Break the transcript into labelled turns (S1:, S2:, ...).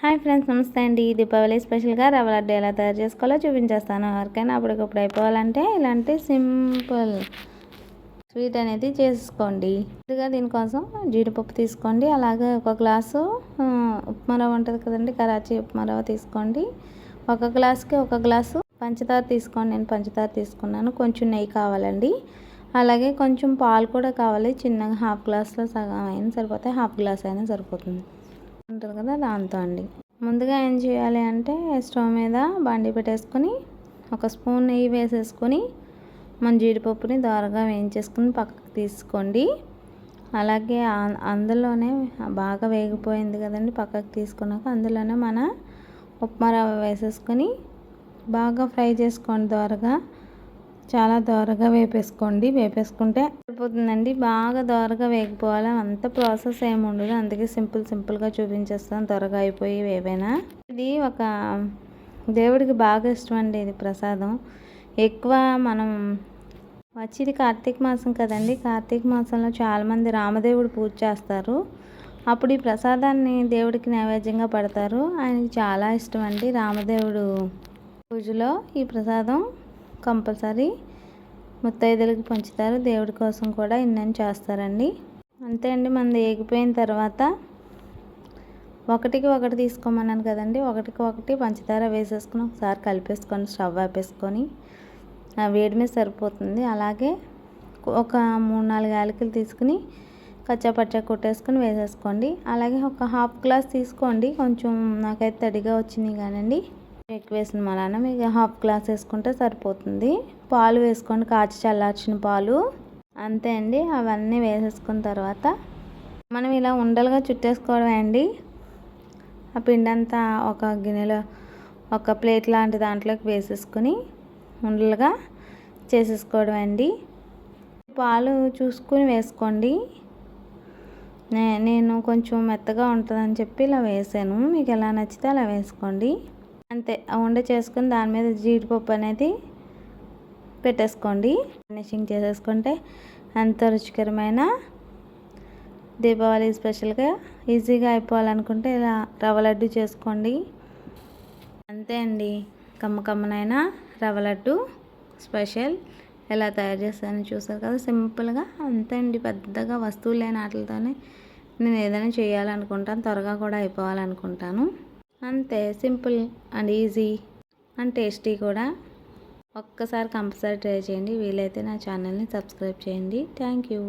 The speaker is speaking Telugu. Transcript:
S1: హాయ్ ఫ్రెండ్స్, నమస్తే అండి. దీపావళి స్పెషల్గా రవ్వ లడ్డు ఎలా తయారు చేసుకోవాలో చూపించేస్తాను. ఎవరికైనా అప్పటికప్పుడు అయిపోవాలంటే ఇలాంటి సింపుల్ స్వీట్ అనేది చేసుకోండి. ముందుగా దీనికోసం జీడిపప్పు తీసుకోండి. అలాగే ఒక గ్లాసు ఉప్మా రవ్వ ఉంటుంది కదండి, కరాచీ ఉప్మా రవ్వ తీసుకోండి. ఒక గ్లాస్కి ఒక గ్లాసు పంచదార తీసుకోండి. నేను పంచదార తీసుకున్నాను. కొంచెం నెయ్యి కావాలండి. అలాగే కొంచెం పాలు కూడా కావాలి. చిన్నగా హాఫ్ గ్లాస్లో సగం అయినా సరిపోతాయి, హాఫ్ గ్లాస్ అయినా సరిపోతుంది ఉంటుంది కదా, దాంతో అండి. ముందుగా ఏం చేయాలి అంటే స్టవ్ మీద బండి పెట్టేసుకొని ఒక స్పూన్ నెయ్యి వేసేసుకొని మన జీడిపప్పుని దోరగా వేయించేసుకుని పక్కకు తీసుకోండి. అలాగే అందులోనే బాగా వేగిపోయింది కదండి, పక్కకు తీసుకున్నాక అందులోనే మన ఉప్మా రవ్వ వేసేసుకొని బాగా ఫ్రై చేసుకోండి. దోరగా చాలా దోరగా వేపేసుకుంటే అయిపోతుందండి. బాగా దోరగా వేగిపోవాలి, అంత ప్రాసెస్ ఏమి ఉండదు. అందుకే సింపుల్గా చూపించేస్తాను, త్వరగా అయిపోయి ఏవైనా. ఇది ఒక దేవుడికి బాగా ఇష్టం అండి, ఇది ప్రసాదం. ఎక్కువ మనం వచ్చేది కార్తీక మాసం కదండి. కార్తీక మాసంలో చాలామంది రామదేవుడు పూజ చేస్తారు. అప్పుడు ఈ ప్రసాదాన్ని దేవుడికి నైవేద్యంగా పెడతారు. ఆయనకి చాలా ఇష్టం అండి. రామదేవుడు పూజలో ఈ ప్రసాదం కంపల్సరీ ముత్తైదులకి పంచుతారు. దేవుడి కోసం కూడా ఇన్నని చేస్తారండి. అంతే అండి. మనది ఏగిపోయిన తర్వాత ఒకటికి ఒకటి తీసుకోమన్నాను కదండి, ఒకటికి ఒకటి పంచదార వేసేసుకుని ఒకసారి కలిపేసుకొని స్టవ్ ఆపేసుకొని వేడి మీద సరిపోతుంది. అలాగే ఒక 3-4 యాలకులు తీసుకుని కచ్చాపచ్చా కొట్టేసుకొని వేసేసుకోండి. అలాగే ఒక హాఫ్ గ్లాస్ తీసుకోండి. కొంచెం నాకైతే తడిగా వచ్చింది కానండి, ఎక్కువ వేసిన మలాన మీకు హాఫ్ గ్లాస్ వేసుకుంటే సరిపోతుంది. పాలు వేసుకోండి, కాచి చల్లార్చిన పాలు. అంతే అండి. అవన్నీ వేసేసుకున్న తర్వాత మనం ఇలా ఉండలుగా చుట్టేసుకోవడమే అండి. ఆ పిండి అంతా ఒక గిన్నెలో ఒక ప్లేట్ లాంటి దాంట్లోకి వేసేసుకుని ఉండలుగా చేసేసుకోవడం అండి. పాలు చూసుకుని వేసుకోండి. నేను కొంచెం మెత్తగా ఉంటుందని చెప్పి ఇలా వేసాను. మీకు ఎలా నచ్చితే అలా వేసుకోండి. అంతే. ఉండ చేసుకుని దాని మీద జీడిపప్పు అనేది పెట్టేసుకోండి. ఫినిషింగ్ చేసేసుకుంటే ఎంతో రుచికరమైన దీపావళి స్పెషల్గా ఈజీగా అయిపోవాలనుకుంటే ఇలా రవ్వ లడ్డు చేసుకోండి. అంతే అండి. కమ్మనైన రవ్వ లడ్డు స్పెషల్ ఎలా తయారు చేస్తానని చూసారు కదా, సింపుల్గా. అంతే అండి. పెద్దగా వస్తువులు లేని వాటితోనే నేను ఏదైనా చేయాలనుకుంటాను, త్వరగా కూడా అయిపోవాలనుకుంటాను. అంతే. Simple and easy and tasty కూడా. ఒక్కసారి కంపల్సరీ ట్రై చేయండి. వీలైతే నా ఛానల్ని సబ్స్క్రైబ్ చేయండి. Thank you.